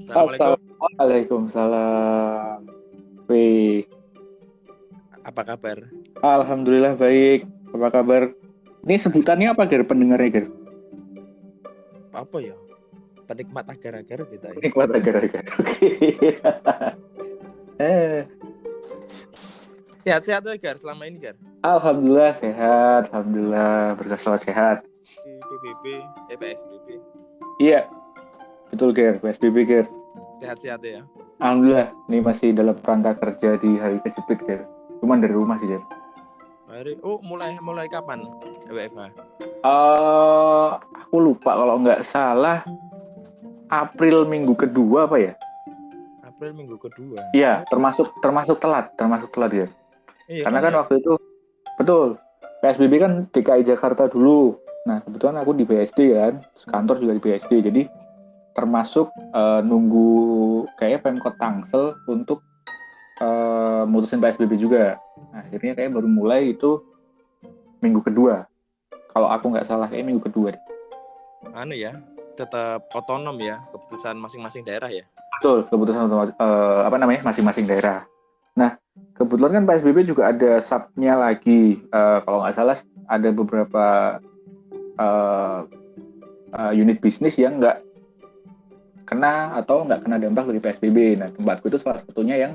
Assalamualaikum. Waalaikumsalam. Wih, Apa kabar? alhamdulillah baik. Apa kabar? Ini sebutannya apa, Ger? Pendengarnya, Ger? Apa ya? Penikmat agar-agar kita ya. Nikmat agar-agar. Oke. Eh, Sehat-sehat ya, Gar, selama ini, Gar. Alhamdulillah sehat. Alhamdulillah berkat selalu sehat. PBB, PSBB. Iya, betul, Ger. PSBB, Ger. Sehat-sehat ya. Alhamdulillah, ini masih dalam rangka kerja di hari kejepit, Ger. Cuman dari rumah sih, Ger. Mulai kapan WFH? Aku lupa kalau nggak salah April minggu kedua apa ya? April minggu kedua. Iya, termasuk telat ya. Iya Karena kan kan ya. waktu itu betul PSBB kan DKI Jakarta dulu. Nah, kebetulan aku di BSD kan, kantor juga di BSD. Jadi termasuk nunggu kayak Pemkot Tangsel untuk mutusin PSBB juga. Nah, akhirnya kayak baru mulai itu minggu kedua. Kalau aku nggak salah kayak minggu kedua deh. Anu ya, tetap otonom ya, keputusan masing-masing daerah ya. Betul, keputusan masing-masing daerah. Nah, kebetulan kan PSBB juga ada subnya lagi. Kalau nggak salah ada beberapa unit bisnis yang nggak kena atau nggak kena dampak dari PSBB. Nah, tempatku itu salah satunya yang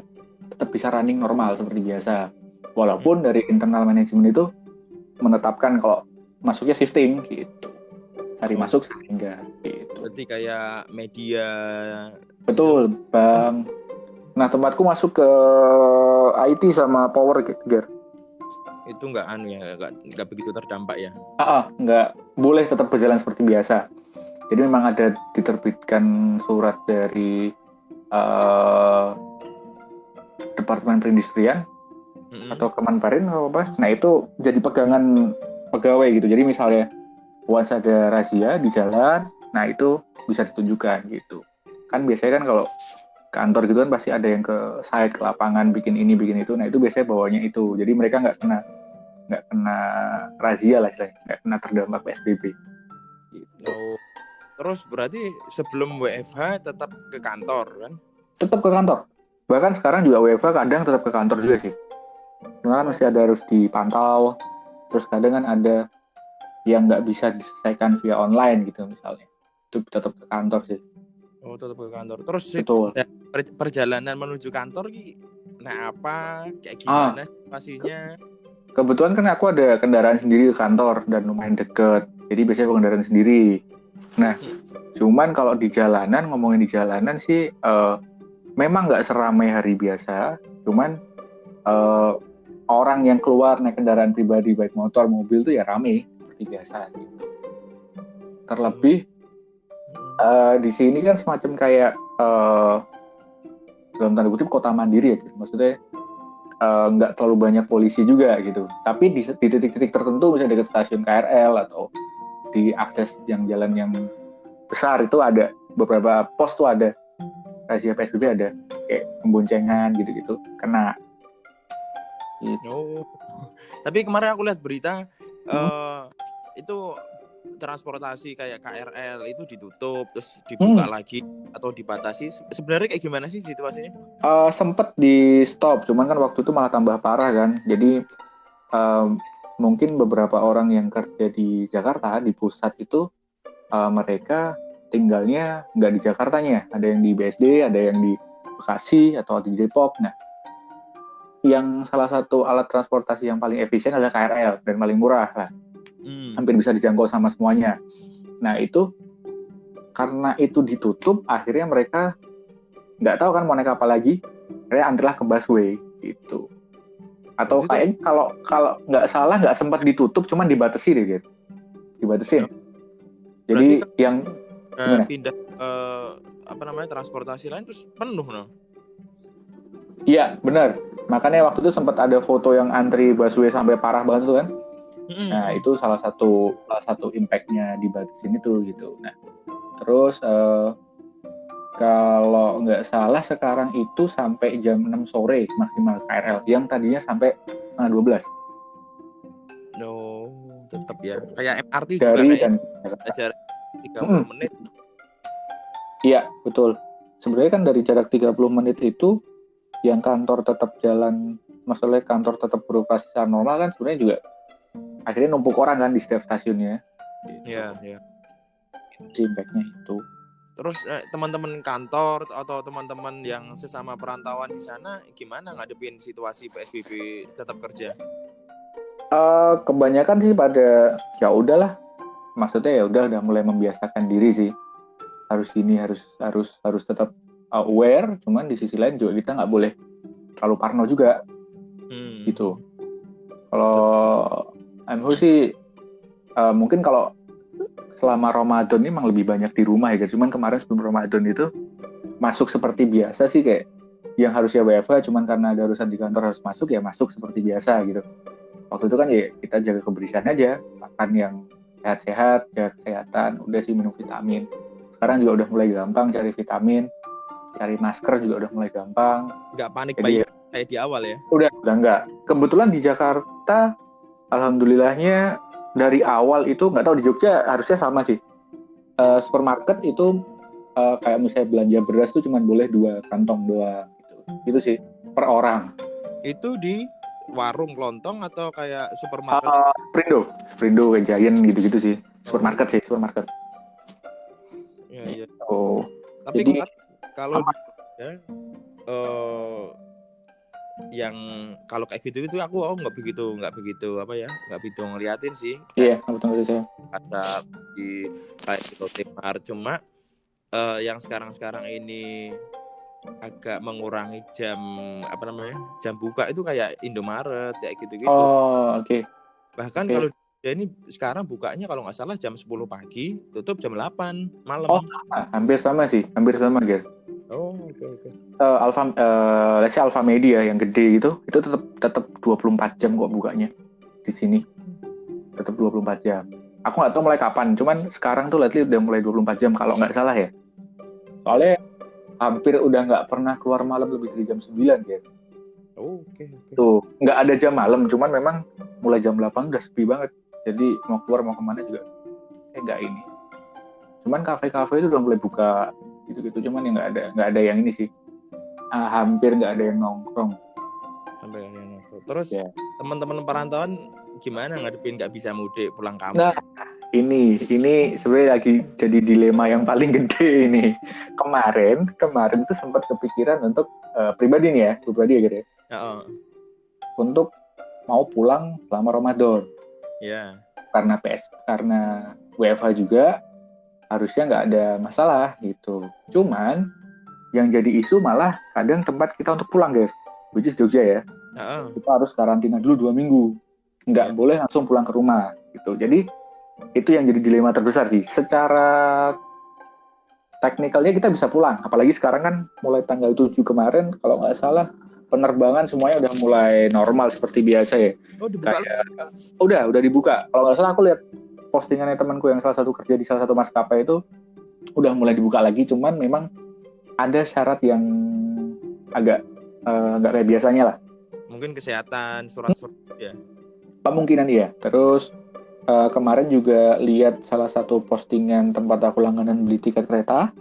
tetap bisa running normal seperti biasa. Walaupun dari internal manajemen itu menetapkan kalau masuknya shifting gitu. Cari masuk sehingga gitu. Berarti kayak media. Betul, Bang. Nah, tempatku masuk ke IT sama power, Ger. Itu nggak anu ya, nggak begitu terdampak ya. Nggak boleh tetap berjalan seperti biasa. Jadi memang ada diterbitkan surat dari Departemen Perindustrian atau Kemenparin atau apa. Nah, itu jadi pegangan pegawai gitu. Jadi misalnya once ada razia di jalan, nah itu bisa ditunjukkan gitu. Kan biasanya kan kalau kantor gitu kan pasti ada yang ke site, ke lapangan, bikin ini, bikin itu. Nah, itu biasanya bawanya itu. Jadi mereka nggak kena razia lah istilahnya, nggak kena terdampak PSBB. Gitu. Oh. Terus berarti sebelum WFH tetap ke kantor kan? Tetap ke kantor. Bahkan sekarang juga WFH kadang tetap ke kantor juga sih. Cuma kan masih ada harus dipantau. Terus kadang kan ada yang nggak bisa diselesaikan via online gitu misalnya. Itu tetap ke kantor sih. Oh, tetap ke kantor. Terus Betul. perjalanan menuju kantor nah apa kayak gimana pastinya? Kebetulan kan aku ada kendaraan sendiri ke kantor dan lumayan deket. Jadi biasanya kendaraan sendiri. Nah, cuman kalau di jalanan, ngomongin di jalanan sih memang nggak seramai hari biasa. Cuman orang yang keluar naik kendaraan pribadi, baik motor, mobil tuh ya rame seperti biasa gitu. Terlebih di sini kan semacam kayak dalam tanda kutip kota mandiri ya, gitu. Maksudnya nggak terlalu banyak polisi juga gitu. Tapi di titik-titik tertentu, misalnya dekat stasiun KRL atau di akses yang jalan yang besar itu ada beberapa pos tuh ada razia PSBB, ada kayak pemboncengan gitu-gitu kena. Gitu. Oh, tapi kemarin aku lihat berita itu transportasi kayak KRL itu ditutup terus dibuka lagi atau dibatasi. Sebenarnya kayak gimana sih situasinya? Sempet di stop, cuman kan waktu itu malah tambah parah kan. Jadi mungkin beberapa orang yang kerja di Jakarta, di pusat itu mereka tinggalnya nggak di Jakartanya. Ada yang di BSD, ada yang di Bekasi atau di Depok. Nah, yang salah satu alat transportasi yang paling efisien adalah KRL dan paling murah lah. Hampir bisa dijangkau sama semuanya. Nah, itu karena itu ditutup, akhirnya mereka nggak tahu kan mau naik apa lagi, akhirnya antrilah ke busway gitu. Atau kayak kalau nggak salah nggak sempat ditutup, cuman dibatasi deh gitu. Dibatasin. Jadi yang pindah transportasi lain terus penuh no? Iya benar. Makanya waktu itu sempat ada foto yang antri busway sampai parah banget tuh kan. Nah itu salah satu impact-nya dibatasin itu gitu. Nah terus kalau nggak salah sekarang itu sampai jam 6 sore maksimal KRL, yang tadinya sampai setengah 12. No, tetap ya. Kayak MRT dari juga kayak dan ajar 30 menit. Iya, betul. sebenarnya kan dari jarak 30 menit itu yang kantor tetap jalan, maksudnya kantor tetap beroperasi secara normal kan sebenarnya juga akhirnya numpuk orang kan di setiap stasiunnya. Iya, iya. Itu impact-nya itu. Terus teman-teman kantor atau teman-teman yang sesama perantauan di sana gimana ngadepin situasi PSBB tetap kerja? Kebanyakan sih pada ya udahlah, maksudnya ya udah mulai membiasakan diri sih. Harus tetap aware, cuman di sisi lain juga kita nggak boleh terlalu parno juga gitu. Kalau MHO sih mungkin kalau selama Ramadan ini memang lebih banyak di rumah ya, cuman kemarin sebelum Ramadan itu masuk seperti biasa sih, kayak yang harusnya WFH cuman karena ada urusan di kantor harus masuk ya masuk seperti biasa gitu. Waktu itu kan ya kita jaga kebersihan aja, makan yang sehat-sehat, jaga kesehatan, udah sih minum vitamin. Sekarang juga udah mulai gampang cari vitamin, cari masker juga udah mulai gampang. Nggak panik Jadi kayak di awal ya? Udah enggak. Kebetulan di Jakarta, alhamdulillahnya dari awal itu nggak tahu, di Jogja harusnya sama sih. Supermarket itu kayak misalnya belanja beras tuh cuma boleh 2 kantong doang gitu sih per orang. Itu di warung kelontong atau kayak supermarket? Prindo kayak Giant gitu sih. Supermarket. Iya. Oh. Tapi Jadi kalau yang kalau kayak gitu itu aku nggak begitu nggak begitu ngeliatin sih. Iya, betul saya. Ada di kayak di Lotte cuma yang sekarang ini agak mengurangi jam buka itu kayak Indomaret kayak gitu. Oh, oke. Okay. Bahkan kalau dia ini sekarang bukanya kalau nggak salah jam 10 pagi, tutup jam 8 malam. Oh, hampir sama Ger. Oh, oke. Alfa Media yang gede itu tetap 24 jam kok bukanya di sini. Tetap 24 jam. Aku nggak tahu mulai kapan, cuman sekarang tuh lately udah mulai 24 jam kalau nggak salah ya. Soalnya hampir udah nggak pernah keluar malam lebih dari jam 9 ya. Oh, oke. Tuh, nggak ada jam malam, cuman memang mulai jam 8 udah sepi banget. Jadi mau keluar mau kemana juga nggak ini. Cuman kafe-kafe itu udah mulai buka gitu, cuman yang nggak ada yang ini sih. Hampir nggak ada yang nongkrong. Terus teman-teman perantauan gimana ngadepin nggak bisa mudik pulang kampung? Nah, ini sebenarnya lagi jadi dilema yang paling gede ini. Kemarin tuh sempat kepikiran untuk pribadi ya gitu ya. Untuk mau pulang selama Ramadan. Iya. Karena WFH juga harusnya nggak ada masalah gitu. Cuman yang jadi isu malah kadang tempat kita untuk pulang, guys, which is Jogja ya. Kita harus karantina dulu 2 minggu, nggak boleh langsung pulang ke rumah gitu. Jadi itu yang jadi dilema terbesar sih. Secara teknikalnya kita bisa pulang, apalagi sekarang kan mulai tanggal 7 kemarin kalau nggak salah penerbangan semuanya udah mulai normal seperti biasa ya. Oh, dibuka? Udah dibuka. Kalau nggak salah aku lihat postingannya temanku yang salah satu kerja di salah satu maskapai itu udah mulai dibuka lagi, cuman memang ada syarat yang agak nggak kayak biasanya lah. Mungkin kesehatan, surat-surat ya. Kemungkinan iya. Terus kemarin juga lihat salah satu postingan tempat aku langganan beli tiket kereta.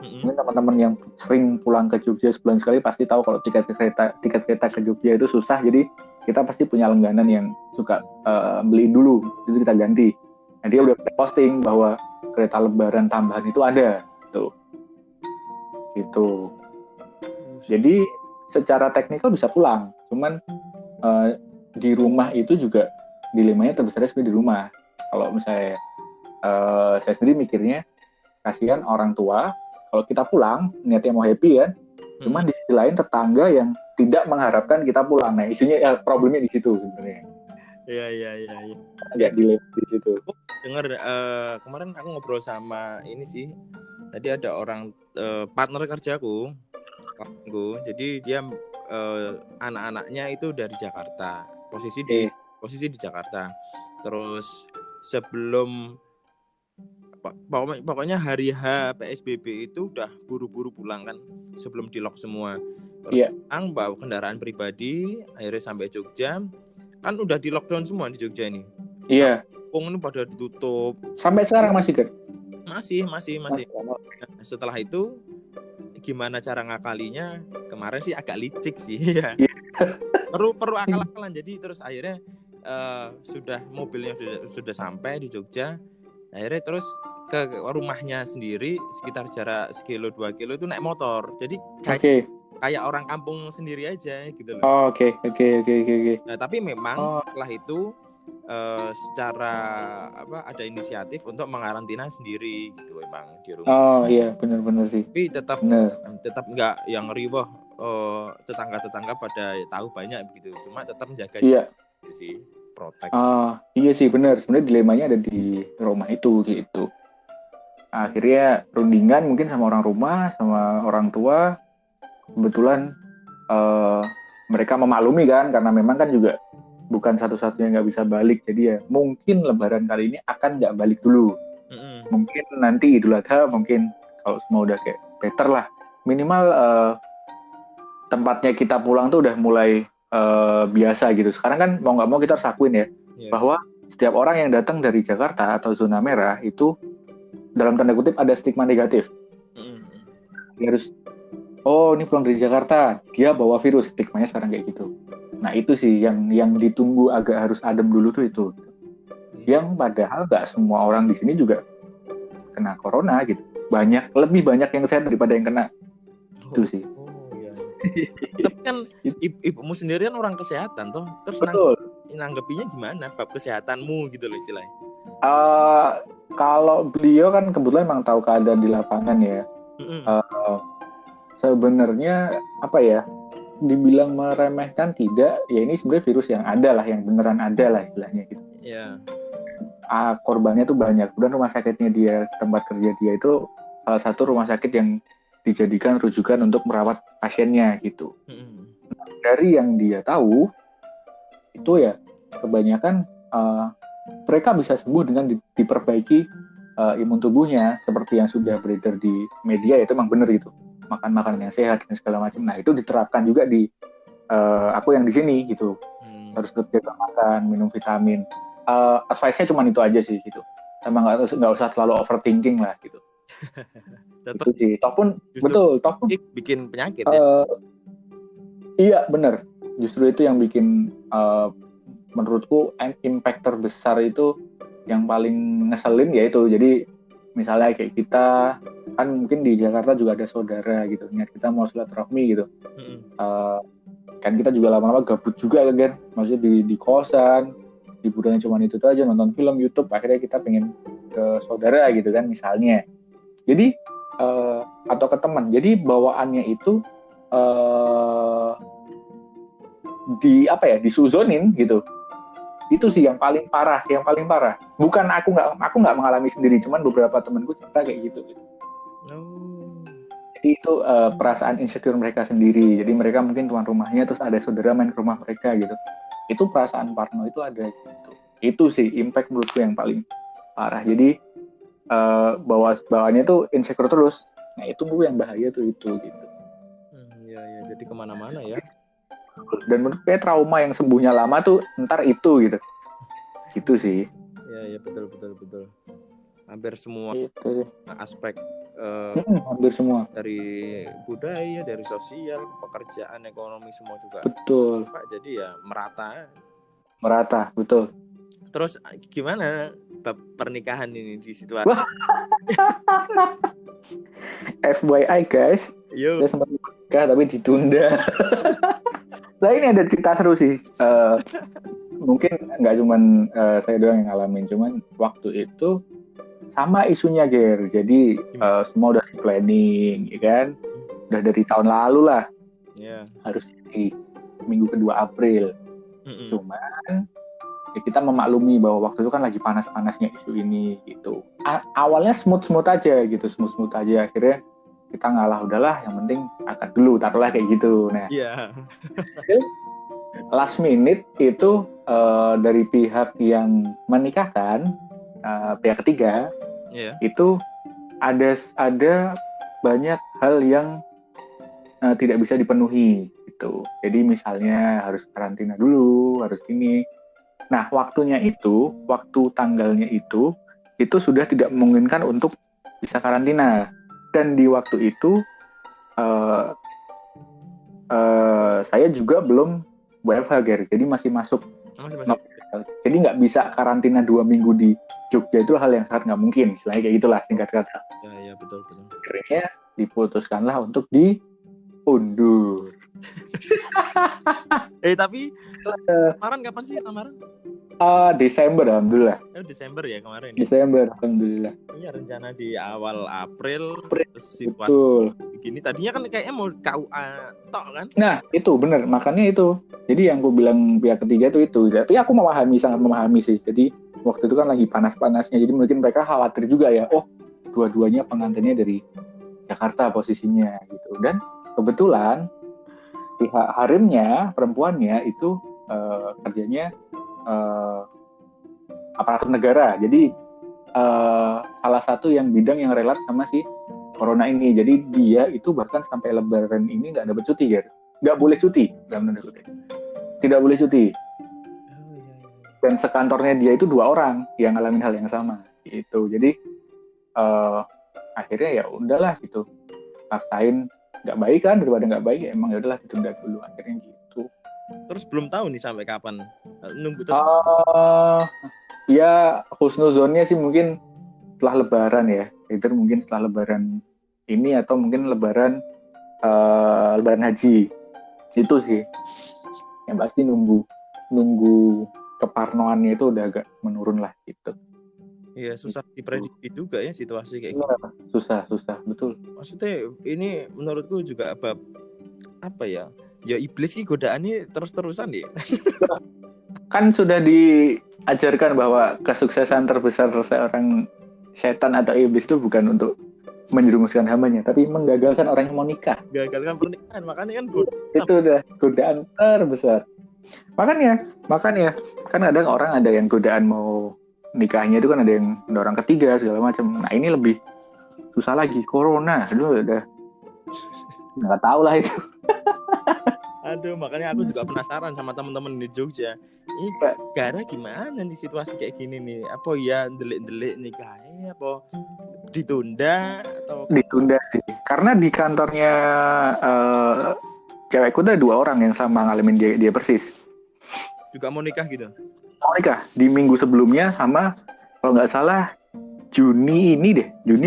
Mungkin teman-teman yang sering pulang ke Jogja sebulan sekali pasti tahu kalau tiket kereta ke Jogja itu susah. Jadi kita pasti punya langganan yang suka beliin dulu, itu kita ganti. Nah, dia udah posting bahwa kereta lebaran tambahan itu ada gitu. Jadi secara teknikal bisa pulang, cuman di rumah itu juga dilemanya terbesarnya sebenarnya di rumah. Kalau misalnya saya sendiri mikirnya kasihan orang tua kalau kita pulang niatnya mau happy kan, cuman di sisi lain tetangga yang tidak mengharapkan kita pulang. Nah, isunya problemnya di situ sebenarnya. Iya. Agak dilema di situ. Dengar kemarin aku ngobrol sama ini sih. Tadi ada orang partner kerjaku. Jadi dia anak-anaknya itu dari Jakarta. Posisi di Jakarta. Terus sebelum pokoknya hari H PSBB itu udah buru-buru pulang kan, sebelum di-lock semua. Terus pulang bawa kendaraan pribadi, akhirnya sampai Jogja. Kan udah di-lockdown semua di Jogja ini. Iya. Kampung ini pada ditutup. Sampai sekarang masih kan? Masih. Setelah itu gimana cara ngakalinya kemarin sih agak licik sih ya. Iya. Perlu akal-akalan. Jadi terus akhirnya sudah mobilnya sudah sampai di Jogja. Akhirnya terus ke rumahnya sendiri sekitar jarak 1-2 kilo itu naik motor. Jadi Oke. kayak orang kampung sendiri aja gitu loh. Oh, oke. Nah, tapi memang Oh. setelah itu secara ada inisiatif untuk mengarantina sendiri gitu memang di rumah. Oh iya, benar sih. Tapi tetap nggak yang riwah tetangga-tetangga pada tahu banyak begitu. Cuma tetap menjaga gitu sih, protek. Iya sih benar. Sebenarnya dilemanya ada di rumah itu gitu. Akhirnya rundingan mungkin sama orang rumah, sama orang tua. Kebetulan mereka memaklumi kan, karena memang kan juga bukan satu-satunya nggak bisa balik. Jadi ya mungkin Lebaran kali ini akan nggak balik dulu. Mungkin nanti Idul Adha, mungkin kalau semua udah kayak better lah. Minimal tempatnya kita pulang tuh udah mulai biasa gitu. Sekarang kan mau nggak mau kita harus akuin ya, bahwa setiap orang yang datang dari Jakarta atau zona merah itu dalam tanda kutip ada stigma negatif. Dia harus, oh ini pulang dari Jakarta, dia bawa virus, stigmanya sekarang kayak gitu. Nah itu sih yang ditunggu agak harus adem dulu tuh itu. Yang padahal nggak semua orang di sini juga kena corona gitu. Lebih banyak yang sehat daripada yang kena. Itu sih. Tapi kan ibumu sendiri kan orang kesehatan toh. Terus nanggepinya gimana bab kesehatanmu gitu loh istilahnya? Kalau beliau kan kebetulan emang tahu keadaan di lapangan ya. Sebenarnya apa ya? Dibilang meremehkan tidak, ya ini sebenarnya virus yang ada lah, yang beneran ada lah istilahnya gitu. Korbannya tuh banyak. Kemudian rumah sakitnya dia, tempat kerja dia itu salah satu rumah sakit yang dijadikan rujukan untuk merawat pasiennya gitu. Dari yang dia tahu itu ya kebanyakan mereka bisa sembuh dengan diperbaiki imun tubuhnya seperti yang sudah beredar di media, itu emang bener gitu. Makan makanan yang sehat dan segala macam. Nah itu diterapkan juga di aku yang di sini gitu. Harus tetap jaga makan, minum vitamin. Advice-nya cuma itu aja sih gitu. Emang nggak usah terlalu overthinking lah gitu. Itu sih. Toh pun bikin penyakit ya. Iya benar. Justru itu yang bikin menurutku impact terbesar itu yang paling ngeselin yaitu. Jadi misalnya kayak kita kan mungkin di Jakarta juga ada saudara gitu, niat kita mau silaturahmi gitu. Kan kita juga lama-lama gabut juga kan, maksudnya di kosan, liburannya cuma itu aja, nonton film, YouTube, akhirnya kita pengen ke saudara gitu kan misalnya. Jadi atau ke teman. Jadi bawaannya itu disuzonin gitu. Itu sih yang paling parah. Bukan aku nggak mengalami sendiri, cuman beberapa temanku cerita kayak gitu. Jadi itu perasaan insecure mereka sendiri. Jadi mereka mungkin tuan rumahnya, terus ada saudara main ke rumah mereka gitu. Itu perasaan parno itu ada gitu. Itu sih impact menurutku yang paling parah. Jadi bawaannya tuh insecure terus. Nah itu yang bahaya tuh itu gitu. Iya, jadi kemana-mana ya. Dan menurut saya trauma yang sembuhnya lama tuh ntar itu gitu. Gitu sih. Iya betul. Hampir semua gitu. Aspek hampir semua dari budaya, dari sosial, pekerjaan, ekonomi semua juga. Betul. Pak, jadi ya merata, betul. Terus gimana pernikahan ini di situasi? FYI guys, saya sempat menikah tapi ditunda. Nah ini ada cerita seru sih. Mungkin nggak cuman saya doang yang ngalamin, cuman waktu itu sama isunya Ger. Jadi semua udah di planning, ya kan? Udah dari tahun lalu lah. Harus di minggu kedua April. Cuman ya kita memaklumi bahwa waktu itu kan lagi panas-panasnya isu ini gitu. Awalnya smooth aja gitu, smooth aja. Akhirnya kita ngalah, udahlah yang penting akad dulu, taruhlah kayak gitu. Nah, last minute itu dari pihak yang menikahkan, pihak ketiga, itu ada banyak hal yang tidak bisa dipenuhi gitu. Jadi misalnya harus karantina dulu, harus ini. Nah, waktu tanggalnya itu sudah tidak memungkinkan untuk bisa karantina. Dan di waktu itu eh, saya juga belum WFH, Ger. Jadi masih masuk. Masih. Jadi nggak bisa karantina 2 minggu di Jogja, itu hal yang sangat nggak mungkin. Istilahnya kayak gitulah singkat kata. Ya betul. Akhirnya diputuskanlah untuk diundur. Tapi lamaran kapan sih lamaran? Desember, alhamdulillah. Desember ya kemarin. Desember, alhamdulillah. Iya, rencana di awal April. Terus betul. Begini tadinya kan kayaknya mau KUA tok kan? Nah itu bener, makanya itu. Jadi yang aku bilang pihak ketiga itu. Tapi aku sangat memahami sih. Jadi waktu itu kan lagi panas-panasnya. Jadi mungkin mereka khawatir juga ya. Oh, dua-duanya pengantinnya dari Jakarta posisinya gitu. Dan kebetulan pihak harimnya, perempuannya itu kerjanya aparatur negara. Jadi salah satu yang bidang yang relat sama si corona ini. Jadi dia itu bahkan sampai lebaran ini nggak dapat cuti, Ger. Nggak boleh cuti dalam tanda kutip. Tidak boleh cuti. Dan sekantornya dia itu 2 orang yang ngalamin hal yang sama. Gitu. Jadi akhirnya ya udahlah gitu. Paksain nggak baik kan, daripada nggak baik ya emang ya udahlah ditunda dulu, akhirnya gitu. Terus belum tahu nih sampai kapan nunggu terus. Ya husnuzonnya sih mungkin setelah lebaran ya, either mungkin setelah lebaran ini atau mungkin lebaran haji. Itu sih yang pasti nunggu keparnoannya itu udah agak menurun lah gitu. Iya, susah diprediksi juga ya situasi kayak gitu. Susah, betul. Maksudnya ini menurutku juga apa ya? Ya iblis sih godaannya terus-terusan ya. Kan sudah diajarkan bahwa kesuksesan terbesar seorang setan atau iblis itu bukan untuk menjerumuskan hambanya, tapi menggagalkan orang yang mau nikah. Gagalkan pernikahan, makanya kan itu udah godaan terbesar. Makanya kan ada orang ada yang godaan mau nikahnya itu kan ada yang orang ketiga segala macam. Nah ini lebih susah lagi, corona. Aduh udah nggak tahu lah itu. Aduh, makanya aku juga penasaran sama teman-teman di Jogja. Ini gara gimana nih situasi kayak gini nih? Apa ya delik-delik nikahnya? Apa ditunda atau ditunda sih? Karena di kantornya cewekku tuh ada 2 orang yang sama ngalamin dia persis. Juga mau nikah gitu? Mau nikah di minggu sebelumnya sama kalau nggak salah Juni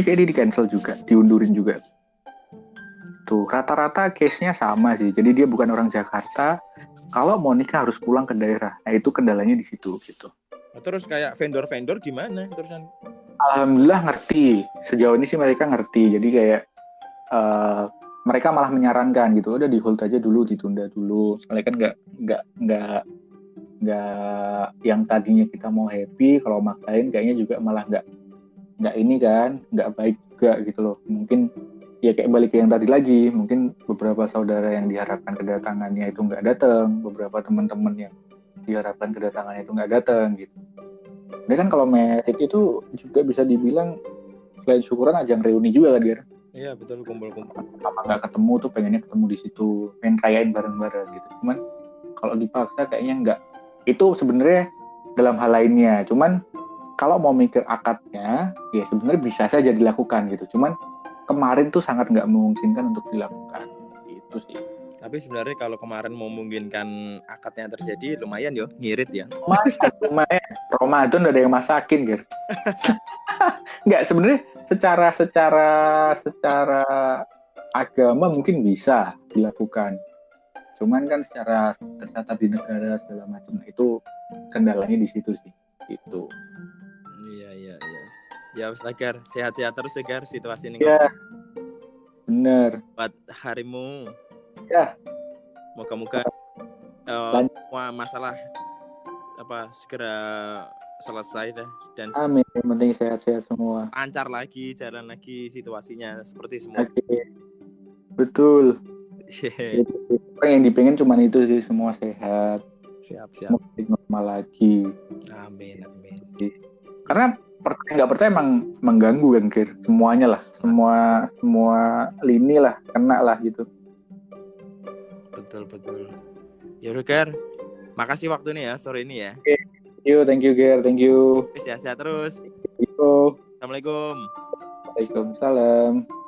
kayak dia di cancel juga, diundurin juga. Tuh rata-rata case-nya sama sih. Jadi dia bukan orang Jakarta. Kalau mau nikah harus pulang ke daerah. Nah itu kendalanya di situ gitu. Terus kayak vendor-vendor gimana terusan? Alhamdulillah ngerti. Sejauh ini sih mereka ngerti. Jadi kayak mereka malah menyarankan gitu. Udah di hold aja dulu, ditunda dulu. Soalnya kan nggak yang tadinya kita mau happy, kalau maksain kayaknya juga malah nggak ini kan, nggak baik juga gitu loh. Mungkin ya kayak balik ke yang tadi lagi, mungkin beberapa saudara yang diharapkan kedatangannya itu nggak datang, beberapa teman-teman yang diharapkan kedatangannya itu nggak datang gitu. Ini kan kalau merit itu juga bisa dibilang selain syukuran ajang reuni juga kan, Ger? Iya betul, kumpul-kumpul. Apa nggak ketemu tuh pengennya ketemu di situ, pengen rayain bareng-bareng gitu. Cuman kalau dipaksa kayaknya nggak. Itu sebenarnya dalam hal lainnya. Cuman kalau mau mikir akadnya, ya sebenarnya bisa saja dilakukan gitu. Cuman kemarin tuh sangat nggak memungkinkan untuk dilakukan. Itu sih. Tapi sebenarnya kalau kemarin memungkinkan akadnya terjadi, lumayan yo, ngirit ya. Lumayan. Ramadan udah ada yang masakin, Ger. Nggak, sebenarnya secara agama mungkin bisa dilakukan. Cuman kan secara tercatat di negara segala macam itu kendalanya di situ sih. Itu. Iya. Ya Gar, sehat-sehat terus ya Gar, situasi ini. Iya. Bener. Buat harimu. Ya. Moga-moga semua masalah segera selesai dah dan amin. Yang penting sehat-sehat semua. Lancar lagi, jalan lagi situasinya seperti semua. Okay. Betul. Yang dipengin cuma itu sih, semua sehat. Siap. Normal lagi. Amin. Karena nggak percaya emang mengganggu kan, Kir. Semuanya lah, semua lini lah, kena lah gitu. Betul. Ya udah Gar, makasih waktunya ya sore ini ya. Thank you Ger, thank you. Sehat-sehat terus. Assalamualaikum. Assalamualaikum. Waalaikumsalam.